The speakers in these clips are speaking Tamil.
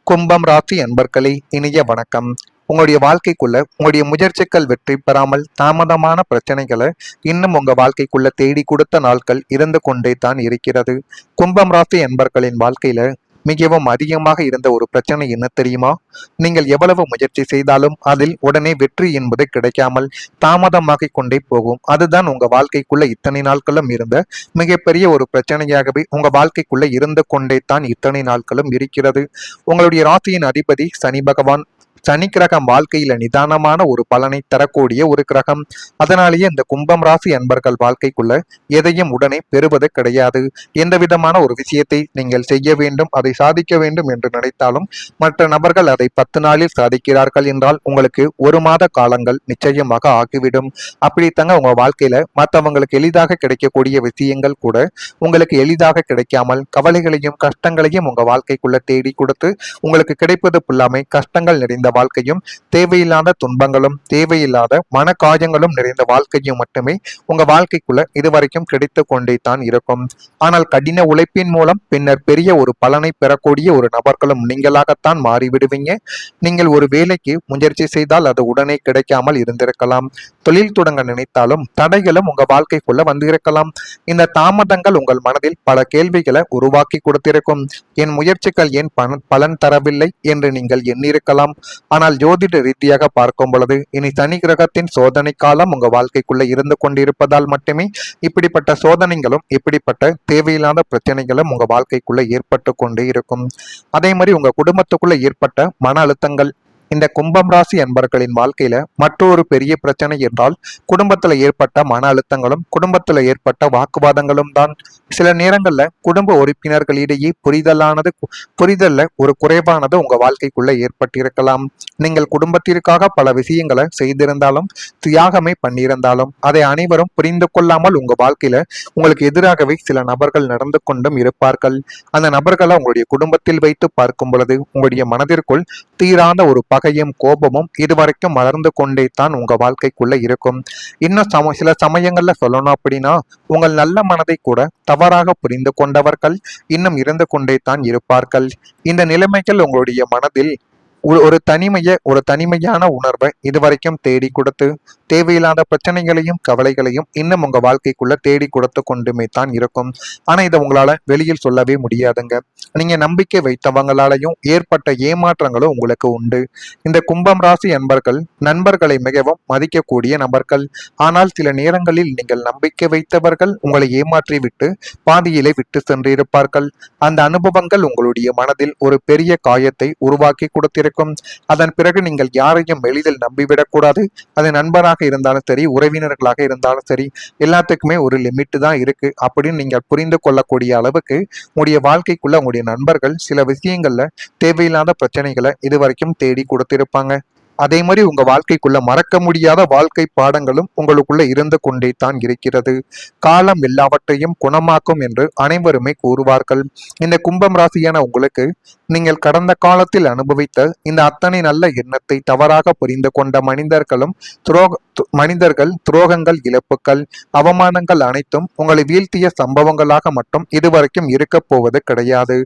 கும்பம் ராசி அன்பர்களே, இனிய வணக்கம். உங்களுடைய வாழ்க்கைக்குள்ள உங்களுடைய முயற்சிகள் வெற்றி பெறாமல் தாமதமான பிரச்சனைகளை இன்னும் உங்க வாழ்க்கைக்குள்ள தேடி கொடுத்த நாட்கள் இருந்து கொண்டே தான் இருக்கிறது. கும்பம் ராசி அன்பர்களின் வாழ்க்கையில மிகவும் அதிகமாக இருந்த ஒரு பிரச்சனை என்ன தெரியுமா? நீங்கள் எவ்வளவு முயற்சி செய்தாலும் அதில் உடனே வெற்றி என்பது கிடைக்காமல் தாமதமாகிக் கொண்டே போகும். அதுதான் உங்க வாழ்க்கைக்குள்ள இத்தனை நாட்களும் இருந்த மிகப்பெரிய ஒரு பிரச்சனையாகவே உங்க வாழ்க்கைக்குள்ள இருந்து கொண்டே தான் இத்தனை நாட்களும் இருக்கிறது. உங்களுடைய ராசியின் அதிபதி சனி பகவான். சனி கிரகம் வாழ்க்கையில நிதானமான ஒரு பலனை தரக்கூடிய ஒரு கிரகம். அதனாலேயே இந்த கும்பம் ராசி அன்பர்கள் வாழ்க்கைக்குள்ள எதையும் உடனே பெறுவது கிடையாது. எந்த விதமான ஒரு விஷயத்தை நீங்கள் செய்ய வேண்டும், அதை சாதிக்க வேண்டும் என்று நினைத்தாலும் மற்ற நபர்கள் அதை 10 நாளில் சாதிக்கிறார்கள் என்றால் உங்களுக்கு 1 மாத காலங்கள் நிச்சயமாக ஆகிவிடும். அப்படித்தாங்க உங்க வாழ்க்கையில மற்றவங்களுக்கு எளிதாக கிடைக்கக்கூடிய விஷயங்கள் கூட உங்களுக்கு எளிதாக கிடைக்காமல் கவலைகளையும் கஷ்டங்களையும் உங்க வாழ்க்கைக்குள்ள தேடி கொடுத்து உங்களுக்கு கிடைப்பது புல்லாமை கஷ்டங்கள் நிறைந்த வாழ்க்கையும் தேவையில்லாத துன்பங்களும் தேவையில்லாத மனக்காயங்களும் நிறைந்த வாழ்க்கையும் மட்டுமே உங்க வாழ்க்கைக்குள்ள இதுவரைக்கும் கிடைத்து கொண்டே தான் இருக்கும். ஆனால் கடின உழைப்பின் மூலம் பின்னர் பெரிய ஒரு பலனை பெறக்கூடிய ஒரு நபர்களும் நீங்களாகத்தான் மாறிவிடுவீங்க. நீங்கள் ஒரு வேலைக்கு முயற்சி செய்தால் அது உடனே கிடைக்காமல் இருந்திருக்கலாம். தொழில் தொடங்க நினைத்தாலும் தடைகளும் உங்க வாழ்க்கைக்குள்ள வந்திருக்கலாம். இந்த தாமதங்கள் உங்கள் மனதில் பல கேள்விகளை உருவாக்கி கொடுத்திருக்கும். என் முயற்சிகள் ஏன் பலன் தரவில்லை என்று நீங்கள் எண்ணிருக்கலாம். ஆனால் ஜோதிட ரீதியாக பார்க்கும் பொழுது இனி சனி கிரகத்தின் சோதனை காலம் உங்க வாழ்க்கைக்குள்ள இருந்து கொண்டிருப்பதால் மட்டுமே இப்படிப்பட்ட சோதனைகளும் இப்படிப்பட்ட தேவையில்லாத பிரச்சனைகளும் உங்க வாழ்க்கைக்குள்ள ஏற்பட்டு கொண்டே இருக்கும். அதே மாதிரி உங்க குடும்பத்துக்குள்ள ஏற்பட்ட மன அழுத்தங்கள் இந்த கும்பம் ராசி அன்பர்களின் வாழ்க்கையில மற்றொரு பெரிய பிரச்சனை என்றால் குடும்பத்துல ஏற்பட்ட மன அழுத்தங்களும் குடும்பத்துல ஏற்பட்ட வாக்குவாதங்களும் தான். சில நேரங்கள்ல குடும்ப உறுப்பினர்களிடையே புரிதல்ல ஒரு குறைவானது உங்க வாழ்க்கைக்குள்ள ஏற்பட்டிருக்கலாம். நீங்கள் குடும்பத்திற்காக பல விஷயங்களை செய்திருந்தாலும் தியாகமே பண்ணியிருந்தாலும் அதை அனைவரும் புரிந்து கொள்ளாமல் உங்க வாழ்க்கையில உங்களுக்கு எதிராகவே சில நபர்கள் நடந்து கொண்டும் இருப்பார்கள். அந்த நபர்களை உங்களுடைய குடும்பத்தில் வைத்து பார்க்கும் பொழுது உங்களுடைய மனதிற்குள் தீராத ஒரு பகையும் கோபமும் இதுவரைக்கும் வளர்ந்து கொண்டே தான் உங்க வாழ்க்கைக்குள்ள இருக்கும். இன்னும் சில சமயங்கள்ல சொல்லணும் அப்படின்னா உங்கள் நல்ல மனதை கூட தவறாக புரிந்து கொண்டவர்கள் இன்னும் இருந்து கொண்டே தான் இருப்பார்கள். இந்த நிலைமைகள் உங்களுடைய மனதில் ஒரு தனிமையான உணர்வை இதுவரைக்கும் தேடி கொடுத்து தேவையில்லாத பிரச்சனைகளையும் கவலைகளையும் இன்னும் உங்க வாழ்க்கைக்குள்ள தேடி கொடுத்து கொண்டுமே தான் இருக்கும். ஆனா இதை உங்களால வெளியில் சொல்லவே முடியாதுங்க. நீங்க நம்பிக்கை வைத்தவங்களாலையும் ஏற்பட்ட ஏமாற்றங்களும் உங்களுக்கு உண்டு. இந்த கும்பம் ராசி நண்பர்களை மிகவும் மதிக்கக்கூடிய நபர்கள். ஆனால் சில நேரங்களில் நீங்கள் நம்பிக்கை வைத்தவர்கள் உங்களை ஏமாற்றி விட்டு பாதியிலே விட்டு சென்றிருப்பார்கள். அந்த அனுபவங்கள் உங்களுடைய மனதில் ஒரு பெரிய காயத்தை உருவாக்கி கொடுத்திருக்கும். அதன் பிறகு நீங்கள் யாரையும் எளிதில் நம்பிவிடக்கூடாது. அது நண்பராக இருந்தாலும் சரி, உறவினர்களாக இருந்தாலும் சரி, எல்லாத்துக்குமே ஒரு லிமிட் தான் இருக்கு அப்படின்னு நீங்கள் புரிந்து கொள்ளக்கூடிய அளவுக்கு உங்களுடைய வாழ்க்கைக்குள்ள உங்களுடைய நண்பர்கள் சில விஷயங்கள்ல தேவையில்லாத பிரச்சனைகளை இதுவரைக்கும் தேடி கொடுத்திருப்பாங்க. அதே மாதிரி உங்க வாழ்க்கைக்குள்ள மறக்க முடியாத வாழ்க்கை பாடங்களும் உங்களுக்குள்ள இருந்து கொண்டே தான் இருக்கிறது. காலம் எல்லாவற்றையும் குணமாக்கும் என்று அனைவருமே கூறுவார்கள். இந்த கும்பம் ராசியான உங்களுக்கு நீங்கள் கடந்த காலத்தில் அனுபவித்த இந்த அத்தனை நல்ல எண்ணத்தை தவறாக புரிந்து கொண்ட மனிதர்கள் துரோகங்கள் இழப்புகள் அவமானங்கள் அனைத்தும் உங்களை வீழ்த்திய சம்பவங்களாக மட்டும் இதுவரைக்கும் இருக்க போவது கிடையாது.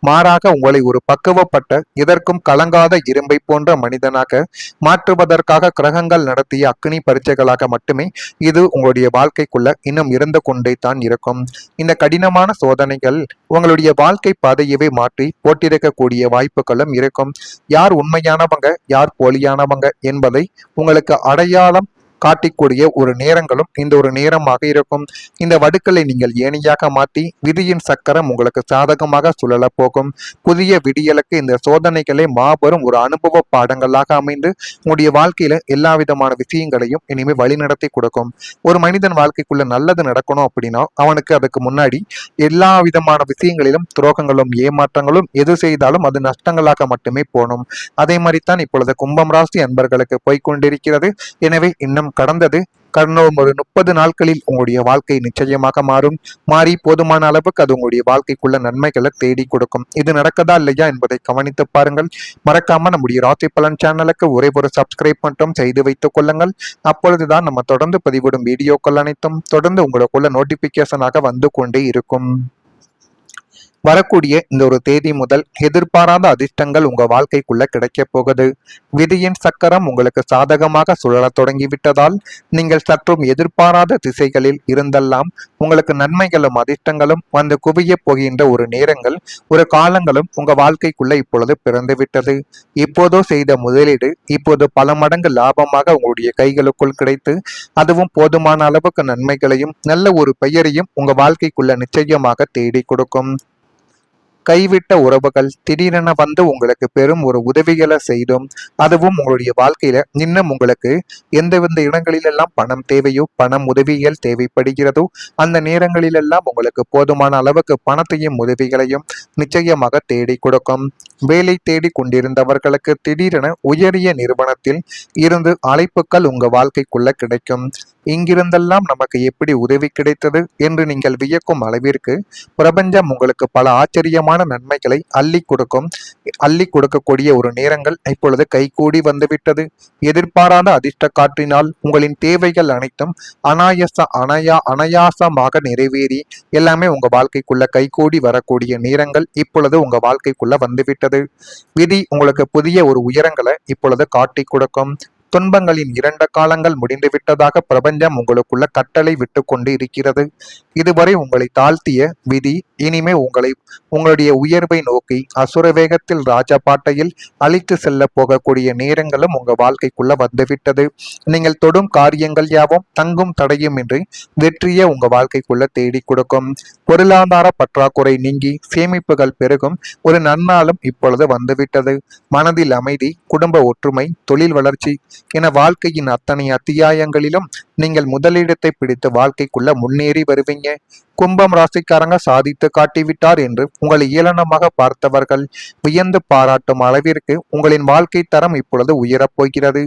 மாறாக உங்களை ஒரு பக்குவப்பட்ட இதற்கும் கலங்காத இரும்பை போன்ற மனிதனாக மாற்றுவதற்காக கிரகங்கள் நடத்திய அக்னி பரீட்சைகளாக மட்டுமே இது உங்களுடைய வாழ்க்கைக்குள்ள இன்னும் இருந்து கொண்டே தான் இருக்கும். இந்த கடினமான சோதனைகள் உங்களுடைய வாழ்க்கை பாதையவே மாற்றி போட்டிருக்கக்கூடிய வாய்ப்புகளும் இருக்கும். யார் உண்மையானவங்க யார் போலியானவங்க என்பதை உங்களுக்கு அடையாளம் காட்டிக்கூடிய ஒரு நேரங்களும் இந்த ஒரு நேரமாக இருக்கும். இந்த வடுக்களை நீங்கள் ஏணியாக மாற்றி விதியின் சக்கரம் உங்களுக்கு சாதகமாக சுழல போகும். புதிய விடியலுக்கு இந்த சோதனைகளை மாபெரும் ஒரு அனுபவ பாடங்களாக அமைந்து உங்களுடைய வாழ்க்கையில எல்லா விதமான விஷயங்களையும் இனிமே வழிநடத்தி கொடுக்கும். ஒரு மனிதன் வாழ்க்கைக்குள்ள நல்லது நடக்கணும் அப்படின்னா அவனுக்கு அதுக்கு முன்னாடி எல்லா விதமான விஷயங்களிலும் துரோகங்களும் ஏமாற்றங்களும் எது செய்தாலும் அது நஷ்டங்களாக மட்டுமே போகணும். அதே மாதிரி தான் இப்பொழுது கும்பம் ராசி அன்பர்களுக்கு போய்கொண்டிருக்கிறது. எனவே இன்னும் கடந்த ஒரு 30 நாட்களில் உங்களுடைய வாழ்க்கை நிச்சயமாக மாறி போதுமான அளவுக்கு அது உங்களுடைய வாழ்க்கைக்குள்ள நன்மைகளை தேடி கொடுக்கும். இது நடக்கதா இல்லையா என்பதை கவனித்து பாருங்கள். மறக்காம நம்முடைய ராசி பலன் சேனலுக்கு ஒரே ஒரு சப்ஸ்கிரைப் மட்டும் செய்து வைத்துக் கொள்ளுங்கள். அப்பொழுதுதான் நம்ம தொடர்ந்து பதிவிடும் வீடியோக்கள் அனைத்தும் தொடர்ந்து உங்களுக்குள்ள நோட்டிபிகேஷனாக வந்து கொண்டே இருக்கும். வரக்கூடிய இந்த ஒரு தேதி முதல் எதிர்பாராத அதிர்ஷ்டங்கள் உங்க வாழ்க்கைக்குள்ள கிடைக்க போகுது. விதியின் சக்கரம் உங்களுக்கு சாதகமாக சுழலத் தொடங்கிவிட்டதால் நீங்கள் சற்றும் எதிர்பாராத திசைகளில் இருந்தெல்லாம் உங்களுக்கு நன்மைகளும் அதிர்ஷ்டங்களும் வந்து குவிய போகின்ற ஒரு நேரங்கள் ஒரு காலங்களும் உங்க வாழ்க்கைக்குள்ள இப்பொழுது பிறந்து விட்டது. இப்போதோ செய்த முதலீடு இப்போது பல மடங்கு லாபமாக உங்களுடைய கைகளுக்குள் கிடைத்து அதுவும் போதுமான அளவுக்கு நன்மைகளையும் நல்ல ஒரு பெயரையும் உங்க வாழ்க்கைக்குள்ள நிச்சயமாக தேடி கொடுக்கும். கைவிட்ட உறவுகள் திடீரென வந்து உங்களுக்கு பெரும் ஒரு உதவிகளை செய்தும் அதுவும் உங்களுடைய வாழ்க்கையில இன்னும் உங்களுக்கு எந்தெந்த இடங்களிலெல்லாம் பணம் தேவையோ பணம் உதவிகள் தேவைப்படுகிறதோ அந்த நேரங்களிலெல்லாம் உங்களுக்கு போதுமான அளவுக்கு பணத்தையும் உதவிகளையும் நிச்சயமாக தேடி கொடுக்கும். வேலை தேடி கொண்டிருந்தவர்களுக்கு திடீரென உயரிய நிறுவனத்தில் இருந்து அழைப்புகள் உங்க வாழ்க்கைக்குள்ள கிடைக்கும். இங்கிருந்தெல்லாம் நமக்கு எப்படி உதவி கிடைத்தது என்று நீங்கள் வியக்கும் அளவிற்கு பிரபஞ்சம் உங்களுக்கு பல ஆச்சரியமான நன்மைகளை அள்ளி கொடுக்கக்கூடிய ஒரு நேரங்கள் இப்பொழுது கைகூடி வந்துவிட்டது. எதிர்பாராத அதிர்ஷ்ட காற்றினால் உங்களின் தேவைகள் அனைத்தும் அனாயாசமாக நிறைவேறி எல்லாமே உங்க வாழ்க்கைக்குள்ள கைகூடி வரக்கூடிய நேரங்கள் இப்பொழுது உங்க வாழ்க்கைக்குள்ள வந்துவிட்டது. விதி உங்களுக்கு புதிய ஒரு உயரங்களை இப்பொழுது காட்டி கொடுக்கும். துன்பங்களின் 2 காலங்கள் முடிந்துவிட்டதாக பிரபஞ்சம் உங்களுக்குள்ள கட்டளை விட்டு கொண்டு இருக்கிறது. இதுவரை உங்களை தாழ்த்திய விதி இனிமே உங்களுடைய உயர்வை நோக்கி அசுர வேகத்தில் ராஜபாட்டையில் அழித்து செல்ல போகக்கூடிய நேரங்களும் உங்க வாழ்க்கைக்குள்ள வந்துவிட்டது. நீங்கள் தொடும் காரியங்கள் யாவும் தங்கும் தடையுமின்றி வெற்றியை உங்க வாழ்க்கைக்குள்ள தேடி கொடுக்கும். பொருளாதார பற்றாக்குறை நீங்கி சேமிப்புகள் பெருகும் ஒரு நன்னாளும் இப்பொழுது வந்துவிட்டது. மனதில் அமைதி, குடும்ப ஒற்றுமை, தொழில் வளர்ச்சி என வாழ்க்கையின் அத்தனை அத்தியாயங்களிலும் நீங்கள் முதலிடத்தை பிடித்து வாழ்க்கைக்குள்ள முன்னேறி வருவீங்க. கும்பம் ராசிக்காரங்க சாதித்து காட்டிவிட்டார் என்று உங்களை ஏளனமாக பார்த்தவர்கள் வியந்து பாராட்டும் அளவிற்கு உங்களின் வாழ்க்கை தரம் இப்பொழுது உயரப் போகிறது.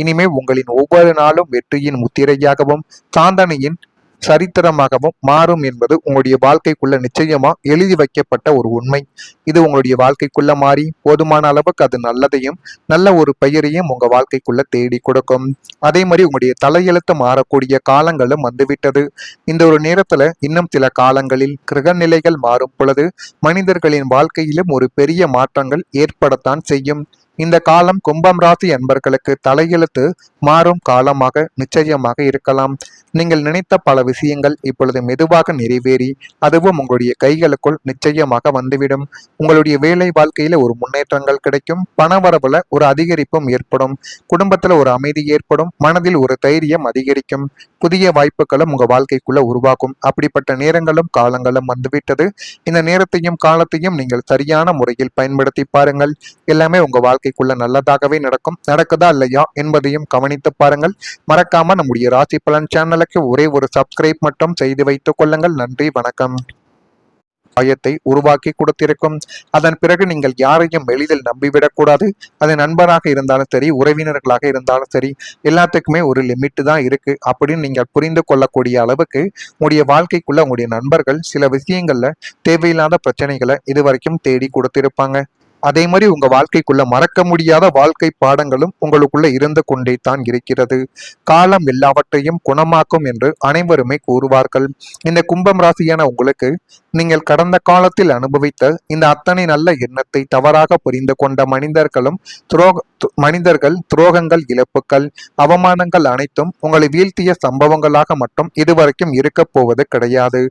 இனிமே உங்களின் ஒவ்வொரு நாளும் வெற்றியின் முத்திரையாகவும் சாதனையின் சரித்திரமாகவும் மாறும் என்பது உங்களுடைய வாழ்க்கைக்குள்ள நிச்சயமா எழுதி வைக்கப்பட்ட ஒரு உண்மை. இது உங்களுடைய வாழ்க்கைக்குள்ள மாறி போதுமான அளவுக்கு அது நல்லதையும் நல்ல ஒரு பெயரையும் உங்க வாழ்க்கைக்குள்ள தேடி கொடுக்கும். அதே மாதிரி உங்களுடைய தலையெழுத்து மாறக்கூடிய காலங்களும் வந்துவிட்டது. இந்த ஒரு நேரத்துல இன்னும் சில காலங்களில் கிரக நிலைகள் மாறும் பொழுது மனிதர்களின் வாழ்க்கையிலும் ஒரு பெரிய மாற்றங்கள் ஏற்படத்தான் செய்யும். இந்த காலம் கும்பம் ராசி அன்பர்களுக்கு தலையெழுத்து மாறும் காலமாக நிச்சயமாக இருக்கலாம். நீங்கள் நினைத்த பல விஷயங்கள் இப்பொழுது மெதுவாக நிறைவேறி அதுவும் உங்களுடைய கைகளுக்குள் நிச்சயமாக வந்துவிடும். உங்களுடைய வேலை வாழ்க்கையில ஒரு முன்னேற்றங்கள் கிடைக்கும். பணவரவுல ஒரு அதிகரிப்பும் ஏற்படும். குடும்பத்துல ஒரு அமைதி ஏற்படும். மனதில் ஒரு தைரியம் அதிகரிக்கும். புதிய வாய்ப்புகளும் உங்க வாழ்க்கைக்குள்ள உருவாக்கும். அப்படிப்பட்ட நேரங்களும் காலங்களும் வந்துவிட்டது. இந்த நேரத்தையும் காலத்தையும் நீங்கள் சரியான முறையில் பயன்படுத்தி பாருங்கள். எல்லாமே உங்க வாழ்க்கைக்குள்ள நல்லதாகவே நடக்கும். நடக்குதா இல்லையா என்பதையும் கவனித்து பாருங்கள். மறக்காம நம்முடைய ராசி பலன் சேனலுக்கு ஒரே ஒரு சப்ஸ்கிரைப் மட்டும் செய்து வைத்துக் கொள்ளுங்கள். நன்றி, வணக்கம். பயத்தை உருவாக்கி கொடுத்திருக்கும். அதன் பிறகு நீங்கள் யாரையும் எளிதில் நம்பிவிடக்கூடாது. அது நண்பராக இருந்தாலும் சரி, உறவினர்களாக இருந்தாலும் சரி, எல்லாத்துக்குமே ஒரு லிமிட் தான் இருக்கு அப்படின்னு நீங்கள் புரிந்து கொள்ளக்கூடிய அளவுக்கு உங்களுடைய வாழ்க்கைக்குள்ள உங்களுடைய நண்பர்கள் சில விஷயங்கள்ல தேவையில்லாத பிரச்சனைகளை இதுவரைக்கும் தேடி கொடுத்திருப்பாங்க. அதே மாதிரி உங்க வாழ்க்கைக்குள்ள மறக்க முடியாத வாழ்க்கை பாடங்களும் உங்களுக்குள்ள இருந்து கொண்டே தான் இருக்கிறது. காலம் எல்லாவற்றையும் குணமாக்கும் என்று அனைவருமே கூறுவார்கள். இந்த கும்பம் ராசியான உங்களுக்கு நீங்கள் கடந்த காலத்தில் அனுபவித்த இந்த அத்தனை நல்ல எண்ணத்தை தவறாக புரிந்து கொண்ட மனிதர்கள் துரோகங்கள், இழப்புகள், அவமானங்கள் அனைத்தும் உங்களை வீழ்த்திய சம்பவங்களாக மட்டும் இதுவரைக்கும் இருக்க போவது கிடையாது.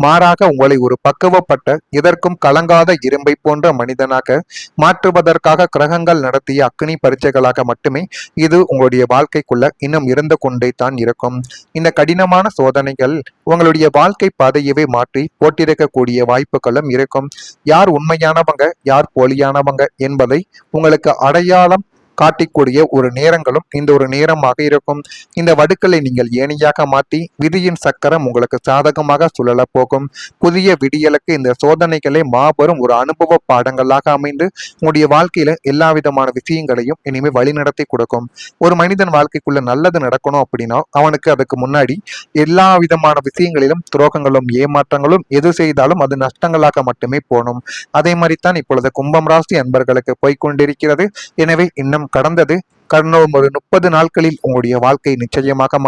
மாறாக உங்களை ஒரு பக்குவப்பட்ட இதற்கும் கலங்காத இரும்பை போன்ற மனிதனாக மாற்றுவதற்காக கிரகங்கள் நடத்திய அக்னி பரீட்சைகளாக மட்டுமே இது உங்களுடைய வாழ்க்கைக்குள்ள இன்னும் இருந்து கொண்டே தான் இருக்கும். இந்த கடினமான சோதனைகள் உங்களுடைய வாழ்க்கை பாதையவே மாற்றி போட்டிருக்கக்கூடிய வாய்ப்புகளும் இருக்கும். யார் உண்மையானவங்க, யார் போலியானவங்க என்பதை உங்களுக்கு அடையாளம் காட்டிக்கூடிய ஒரு நேரங்களும் இந்த ஒரு நேரமாக இருக்கும். இந்த வடுக்களை நீங்கள் ஏணியாக மாற்றி விதியின் சக்கரம் உங்களுக்கு சாதகமாக சுழல போகும். புதிய விடியலுக்கு இந்த சோதனைகளை மாபெரும் ஒரு அனுபவ பாடங்களாக அமைந்து உங்களுடைய வாழ்க்கையில எல்லா விதமான விஷயங்களையும் இனிமேல் வழிநடத்தி கொடுக்கும். ஒரு மனிதன் வாழ்க்கைக்குள்ள நல்லது நடக்கணும் அப்படின்னா அவனுக்கு அதுக்கு முன்னாடி எல்லா விதமான விஷயங்களிலும் துரோகங்களும் ஏமாற்றங்களும் எது செய்தாலும் அது நஷ்டங்களாக மட்டுமே போகணும். அதே மாதிரித்தான் இப்பொழுது கும்பம் ராசி அன்பர்களுக்கு போய்கொண்டிருக்கிறது. எனவே இன்னும் கடந்தது. கடந்த ஒரு 30 நாட்களில் உங்களுடைய வாழ்க்கை நிச்சயமாக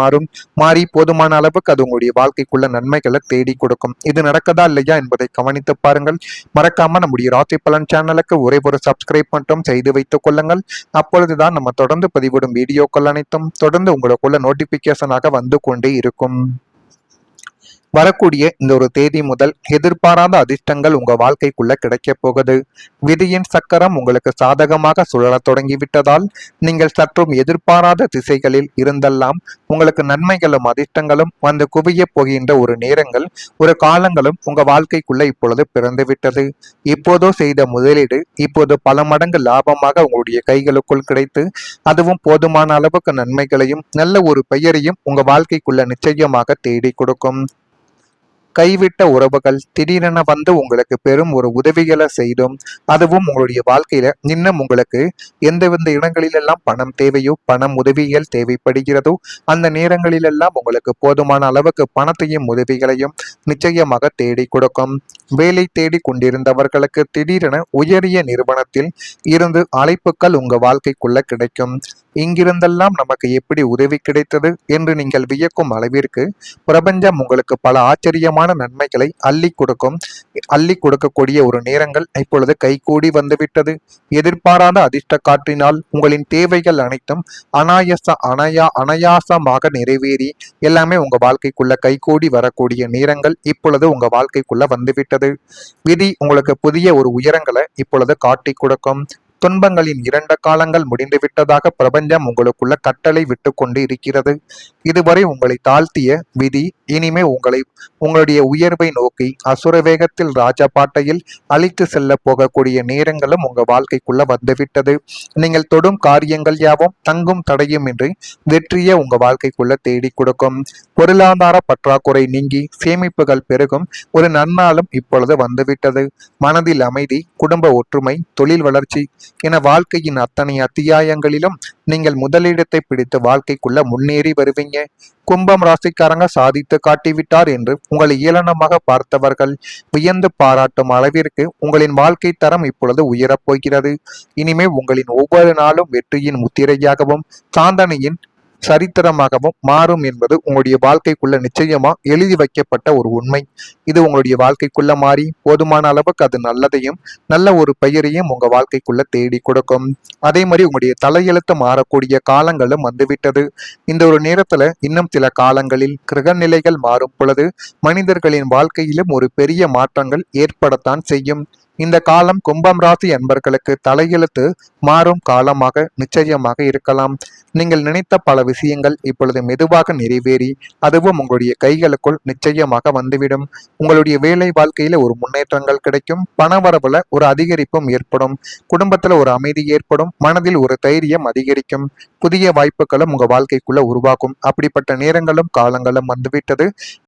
மாறி போதுமான அளவுக்கு அது உங்களுடைய வாழ்க்கைக்குள்ள நன்மைகளை தேடி கொடுக்கும். இது நடக்கதா இல்லையா என்பதை கவனித்து பாருங்கள். மறக்காம நம்முடைய ராசி பலன் சேனலுக்கு ஒரே ஒரு சப்ஸ்கிரைப் மட்டும் செய்து வைத்துக் கொள்ளுங்கள். அப்பொழுதுதான் நம்ம தொடர்ந்து பதிவிடும் வீடியோக்கள் அனைத்தும் தொடர்ந்து உங்களுக்குள்ள நோட்டிபிகேஷனாக வந்து கொண்டே இருக்கும். வரக்கூடிய இந்த ஒரு தேதி முதல் எதிர்பாராத அதிர்ஷ்டங்கள் உங்க வாழ்க்கைக்குள்ள கிடைக்க போகுது. விதியின் சக்கரம் உங்களுக்கு சாதகமாக சுழலத் தொடங்கிவிட்டதால் நீங்கள் சற்றும் எதிர்பாராத திசைகளில் இருந்தெல்லாம் உங்களுக்கு நன்மைகளும் அதிர்ஷ்டங்களும் வந்து குவிய போகின்ற ஒரு நேரங்கள் ஒரு காலங்களும் உங்க வாழ்க்கைக்குள்ள இப்பொழுது பிறந்து விட்டது. இப்போதோ செய்த முதலீடு இப்போது பல மடங்கு லாபமாக உங்களுடைய கைகளுக்குள் கிடைத்து அதுவும் போதுமான அளவுக்கு நன்மைகளையும் நல்ல ஒரு பெயரையும் உங்க வாழ்க்கைக்குள்ள நிச்சயமாக தேடி கொடுக்கும். கைவிட்ட உறவுகள் திடீரென வந்து உங்களுக்கு பெரும் ஒரு உதவிகளை செய்தும் அதுவும் உங்களுடைய வாழ்க்கையில இன்னும் உங்களுக்கு எந்தெந்த இடங்களிலெல்லாம் பணம் தேவையோ பணம் உதவிகள் தேவைப்படுகிறதோ அந்த நேரங்களிலெல்லாம் உங்களுக்கு போதுமான அளவுக்கு பணத்தையும் உதவிகளையும் நிச்சயமாக தேடி கொடுக்கும். வேலை தேடி கொண்டிருந்தவர்களுக்கு திடீரென உயரிய நிறுவனத்தில் இருந்து அழைப்புகள் உங்க வாழ்க்கைக்குள்ள கிடைக்கும். இங்கிருந்தெல்லாம் நமக்கு எப்படி உதவி கிடைத்தது என்று நீங்கள் வியக்கும் அளவிற்கு பிரபஞ்சம் உங்களுக்கு பல ஆச்சரியமான நன்மைகளை அள்ளி கொடுக்கக்கூடிய ஒரு நேரங்கள் இப்பொழுது கைகூடி வந்துவிட்டது. எதிர்பாராத அதிர்ஷ்ட காற்றினால் உங்களின் தேவைகள் அனைத்தும் அனாயாசமாக நிறைவேறி எல்லாமே உங்க வாழ்க்கைக்குள்ள கைகூடி வரக்கூடிய நேரங்கள் இப்பொழுது உங்க வாழ்க்கைக்குள்ள வந்துவிட்டது. விதி உங்களுக்கு புதிய ஒரு உயரங்களை இப்பொழுது காட்டி கொடுக்கும். துன்பங்களின் 2 காலங்கள் முடிந்துவிட்டதாக பிரபஞ்சம் உங்களுக்குள்ள கட்டளை விட்டு கொண்டு இருக்கிறது. இதுவரை உங்களை தாழ்த்திய விதி இனிமே உங்களுடைய உயர்வை நோக்கி அசுர வேகத்தில் ராஜபாட்டையில் அழித்து செல்ல போகக்கூடிய நேரங்களும் உங்க வாழ்க்கைக்குள்ள வந்துவிட்டது. நீங்கள் தொடும் காரியங்கள் யாவும் தங்கும் தடையும் இன்றி வெற்றியை உங்க வாழ்க்கைக்குள்ள தேடி கொடுக்கும். பொருளாதார பற்றாக்குறை நீங்கி சேமிப்புகள் பெருகும் ஒரு நன்னாளும் இப்பொழுது வந்துவிட்டது. மனதில் அமைதி, குடும்ப ஒற்றுமை, தொழில் வளர்ச்சி என வாழ்க்கையின் அத்தனை அத்தியாயங்களிலும் நீங்கள் முதலிடத்தை பிடித்து வாழ்க்கைக்குள்ள முன்னேறி வருவீங்க. கும்பம் ராசிக்காரங்க சாதித்து காட்டிவிட்டார் என்று உங்களை ஏளனமாக பார்த்தவர்கள் வியந்து பாராட்டும் அளவிற்கு உங்களின் வாழ்க்கை தரம் இப்பொழுது உயரப் போகிறது. இனிமே உங்களின் ஒவ்வொரு நாளும் வெற்றியின் முத்திரையாகவும் சாந்தனையின் சரித்திரமாகவும் மாறும் என்பது உங்களுடைய வாழ்க்கைக்குள்ள நிச்சயமா எழுதி வைக்கப்பட்ட ஒரு உண்மை. இது உங்களுடைய வாழ்க்கைக்குள்ள மாறி போதுமான அளவுக்கு அது நல்லதையும் நல்ல ஒரு பெயரையும் உங்க வாழ்க்கைக்குள்ள தேடி கொடுக்கும். அதே மாதிரி உங்களுடைய தலையெழுத்து மாறக்கூடிய காலங்களும் வந்துவிட்டது. இந்த ஒரு நேரத்துல இன்னும் சில காலங்களில் கிரக நிலைகள் மாறும் பொழுது மனிதர்களின் வாழ்க்கையிலும் ஒரு பெரிய மாற்றங்கள் ஏற்படத்தான் செய்யும். இந்த காலம் கும்பம் ராசி அன்பர்களுக்கு தலையெழுத்து மாறும் காலமாக நிச்சயமாக இருக்கலாம். நீங்கள் நினைத்த பல விஷயங்கள் இப்பொழுது மெதுவாக நிறைவேறி அதுவும் உங்களுடைய கைகளுக்குள் நிச்சயமாக வந்துவிடும். உங்களுடைய வேலை வாழ்க்கையில ஒரு முன்னேற்றங்கள் கிடைக்கும். பணவரவுல ஒரு அதிகரிப்பும் ஏற்படும். குடும்பத்துல ஒரு அமைதி ஏற்படும். மனதில் ஒரு தைரியம் அதிகரிக்கும். புதிய வாய்ப்புகளும் உங்க வாழ்க்கைக்குள்ள உருவாகும். அப்படிப்பட்ட நேரங்களும் காலங்களும் வந்துவிட்டது.